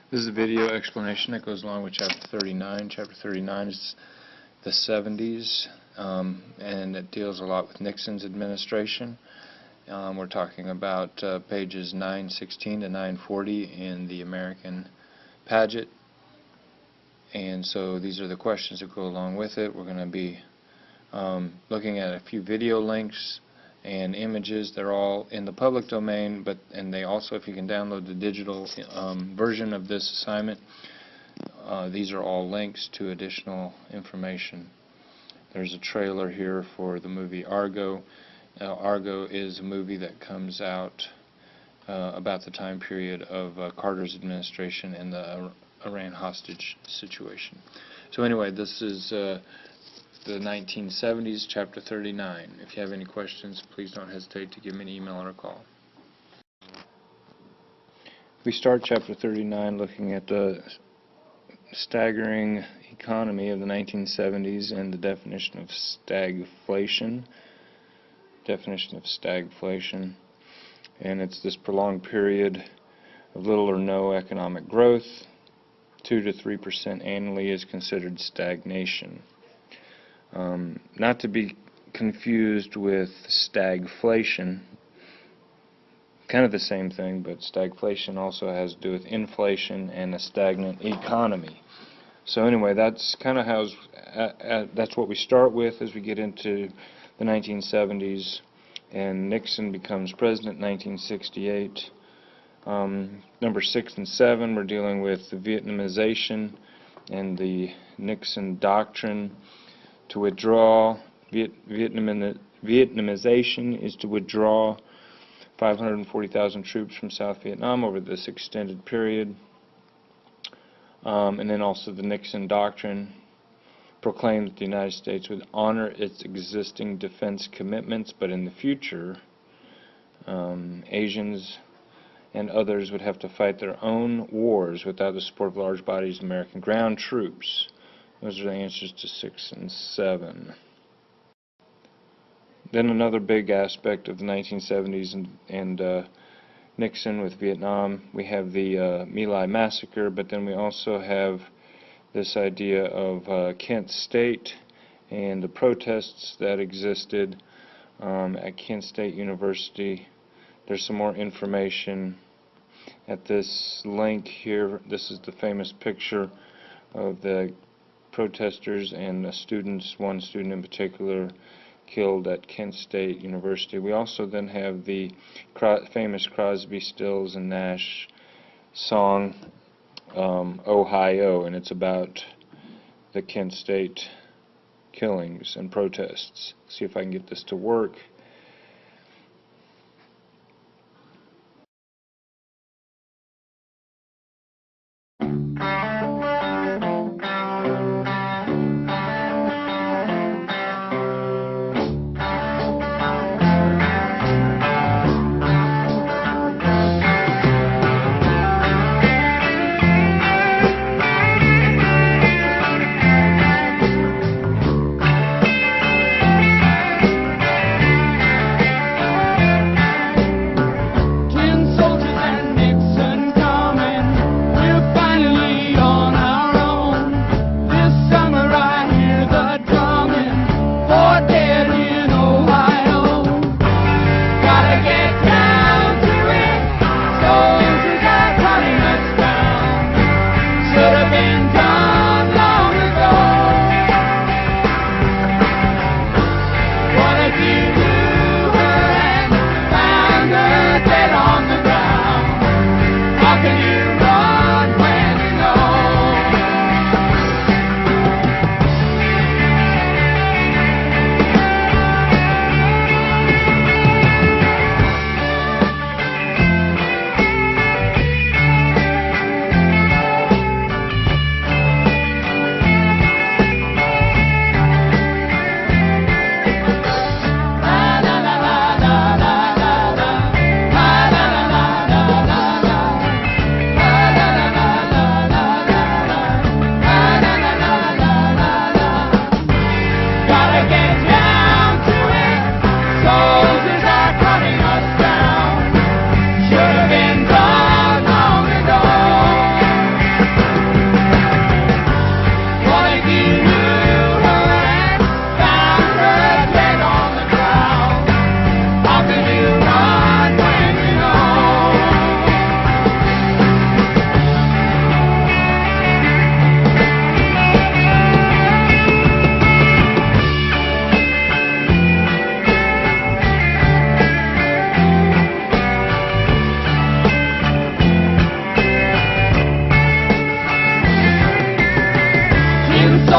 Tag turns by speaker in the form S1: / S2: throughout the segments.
S1: This is a video explanation that goes along with Chapter 39. Chapter 39 is the 70s, and it deals a lot with Nixon's administration. We're talking about pages 916 to 940 in the American Pageant. And so these are the questions that go along with it. We're going to be looking at a few video links and images. They're all in the public domain, and they also, if you can download the digital version of this assignment, these are all links to additional information. There's a trailer here for the movie Argo. Argo is a movie that comes out about the time period of Carter's administration and the Iran hostage situation. So anyway, this is the 1970s, Chapter 39. If you have any questions, please don't hesitate to give me an email or a call. We start Chapter 39 looking at the staggering economy of the 1970s and the definition of stagflation. And it's this prolonged period of little or no economic growth. 2 to 3% annually is considered stagnation. Not to be confused with stagflation, kind of the same thing, but stagflation also has to do with inflation and a stagnant economy. So anyway, that's kind of how that's what we start with as we get into the 1970s, and Nixon becomes president in 1968. Number 6 and 7, we're dealing with the Vietnamization and the Nixon Doctrine. To withdraw, Vietnamization is to withdraw 540,000 troops from South Vietnam over this extended period. And then also the Nixon Doctrine proclaimed that the United States would honor its existing defense commitments, but in the future, Asians and others would have to fight their own wars without the support of large bodies of American ground troops. Those are the answers to 6 and 7. Then another big aspect of the 1970s and Nixon with Vietnam, we have the My Lai massacre, but then we also have this idea of Kent State and the protests that existed at Kent State University. There's some more information at this link here. This is the famous picture of the protesters and students, one student in particular, killed at Kent State University. We also then have the famous Crosby, Stills, and Nash song, Ohio, and it's about the Kent State killings and protests. See if I can get this to work.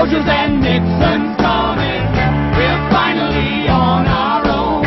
S2: soldiers and Nixon's coming. We're finally on our own.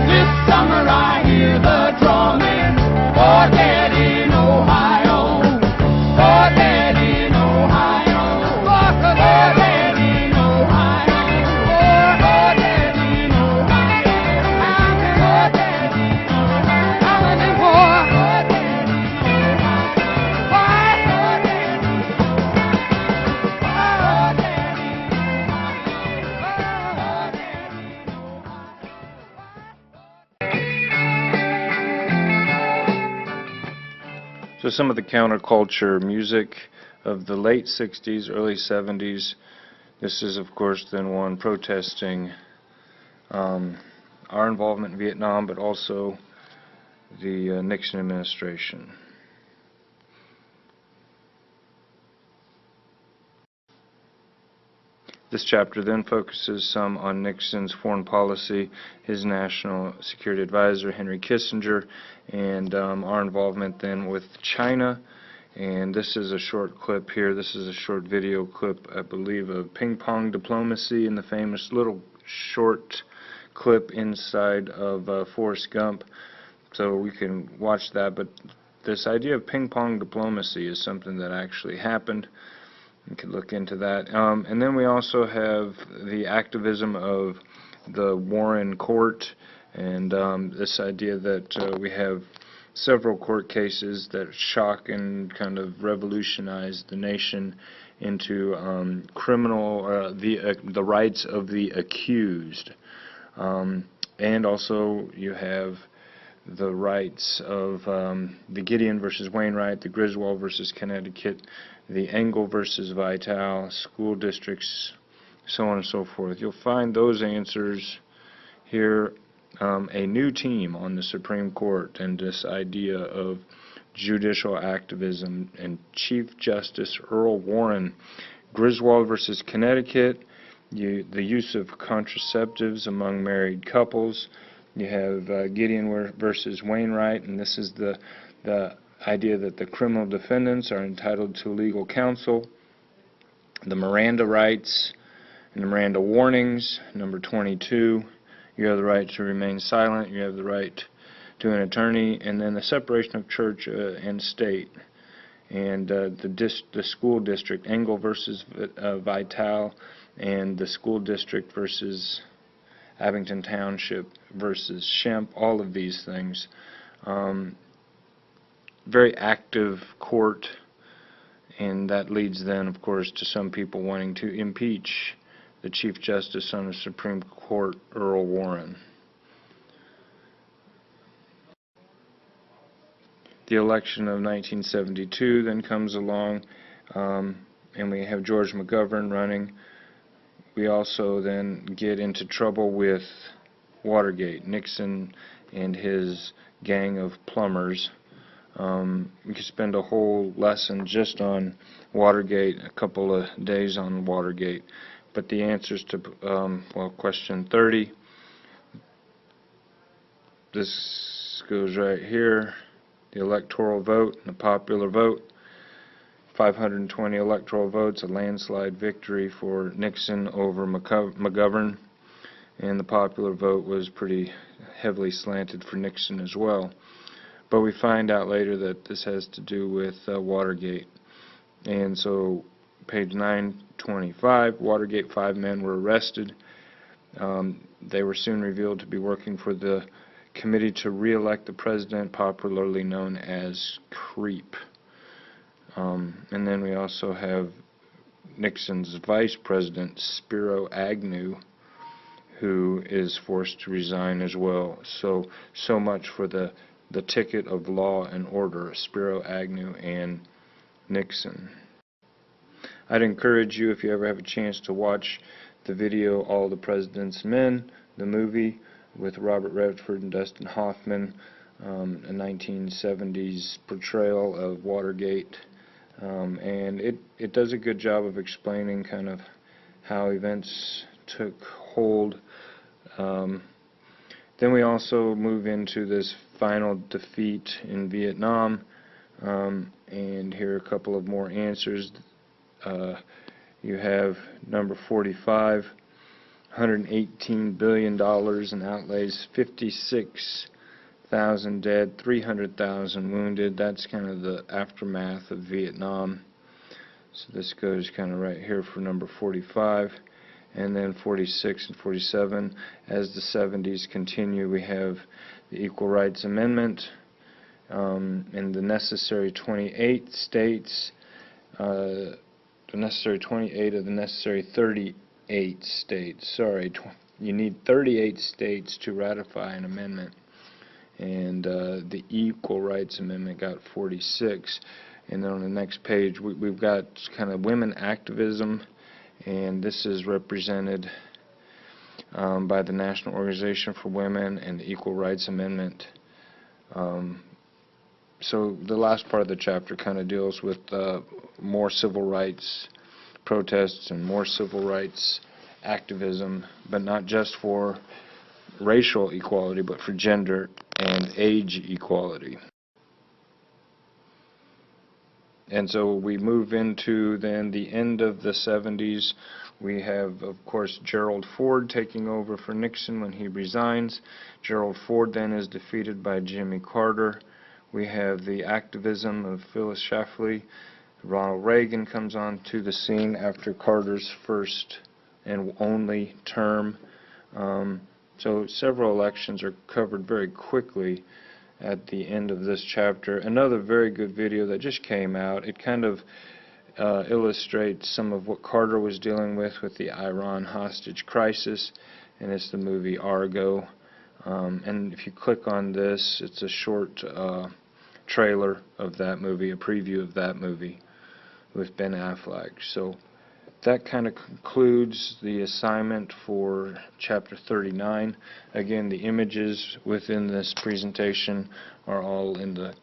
S2: This summer I hear the drumming. For dead in Ohio. For dead in Ohio. For dead in Ohio. For dead in Ohio. For dead in Ohio. I'm in war. For dead in
S1: So some of the counterculture music of the late 60s, early 70s. This is, of course, then one protesting our involvement in Vietnam, but also the Nixon administration. This chapter then focuses some on Nixon's foreign policy, his national security advisor, Henry Kissinger, and our involvement then with China. And this is a short clip here. This is a short video clip, I believe, of ping pong diplomacy and the famous little short clip inside of Forrest Gump. So we can watch that. But this idea of ping pong diplomacy is something that actually happened. You could look into that. And then we also have the activism of the Warren court, and this idea that we have several court cases that shock and kind of revolutionize the nation into the rights of the accused. And also you have the rights of the Gideon versus Wainwright, the Griswold versus Connecticut, the Engel versus Vital, school districts, so on and so forth. You'll find those answers here. A new team on the Supreme Court and this idea of judicial activism and Chief Justice Earl Warren, Griswold versus Connecticut, the use of contraceptives among married couples. You have Gideon versus Wainwright, and this is the idea that the criminal defendants are entitled to legal counsel. The Miranda rights and the Miranda warnings, number 22. You have the right to remain silent. You have the right to an attorney. And then the separation of church and state. And the school district, Engel versus Vital, and the school district versus Abington Township versus Shemp, all of these things. Very active court, and that leads then, of course, to some people wanting to impeach the Chief Justice on the Supreme Court, Earl Warren. The election of 1972 then comes along, and we have George McGovern running. We also then get into trouble with Watergate, Nixon and his gang of plumbers. We could spend a whole lesson just on Watergate, a couple of days on Watergate. But the answers to, question 30, this goes right here, the electoral vote and the popular vote. 520 electoral votes, a landslide victory for Nixon over McGovern, and the popular vote was pretty heavily slanted for Nixon as well. But we find out later that this has to do with Watergate. And so, page 925, Watergate, 5 men were arrested. They were soon revealed to be working for the Committee to Re-elect the President, popularly known as CREEP. And then we also have Nixon's Vice President, Spiro Agnew, who is forced to resign as well. So much for the ticket of law and order, Spiro Agnew and Nixon. I'd encourage you, if you ever have a chance, to watch the video All the President's Men, the movie with Robert Redford and Dustin Hoffman, a 1970s portrayal of Watergate. And it does a good job of explaining kind of how events took hold. Then we also move into this final defeat in Vietnam, and here are a couple of more answers. You have number 45, $118 billion in outlays, 56,000 dead, 300,000 wounded. That's kind of the aftermath of Vietnam. So this goes kind of right here for number 45. And then 46 and 47. As the 70s continue, we have the Equal Rights Amendment in the necessary 28 states, the necessary 28 of the necessary 38 states. Sorry, you need 38 states to ratify an amendment. And the Equal Rights Amendment got 46. And then on the next page, we've got kind of women activism. And this is represented by the National Organization for Women and the Equal Rights Amendment. So the last part of the chapter kind of deals with more civil rights protests and more civil rights activism, but not just for racial equality, but for gender and age equality. And so we move into then the end of the 70s. We have, of course, Gerald Ford taking over for Nixon when he resigns. Gerald Ford then is defeated by Jimmy Carter. We have the activism of Phyllis Schlafly. Ronald Reagan comes on to the scene after Carter's first and only term. So several elections are covered very quickly at the end of this chapter. Another very good video that just came out. It kind of illustrates some of what Carter was dealing with the Iran hostage crisis, and it's the movie Argo. And if you click on this, it's a short trailer of that movie, a preview of that movie with Ben Affleck. So that kind of concludes the assignment for Chapter 39. Again, the images within this presentation are all in the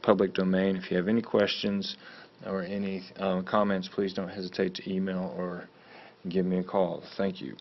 S1: public domain. If you have any questions or any comments, please don't hesitate to email or give me a call. Thank you.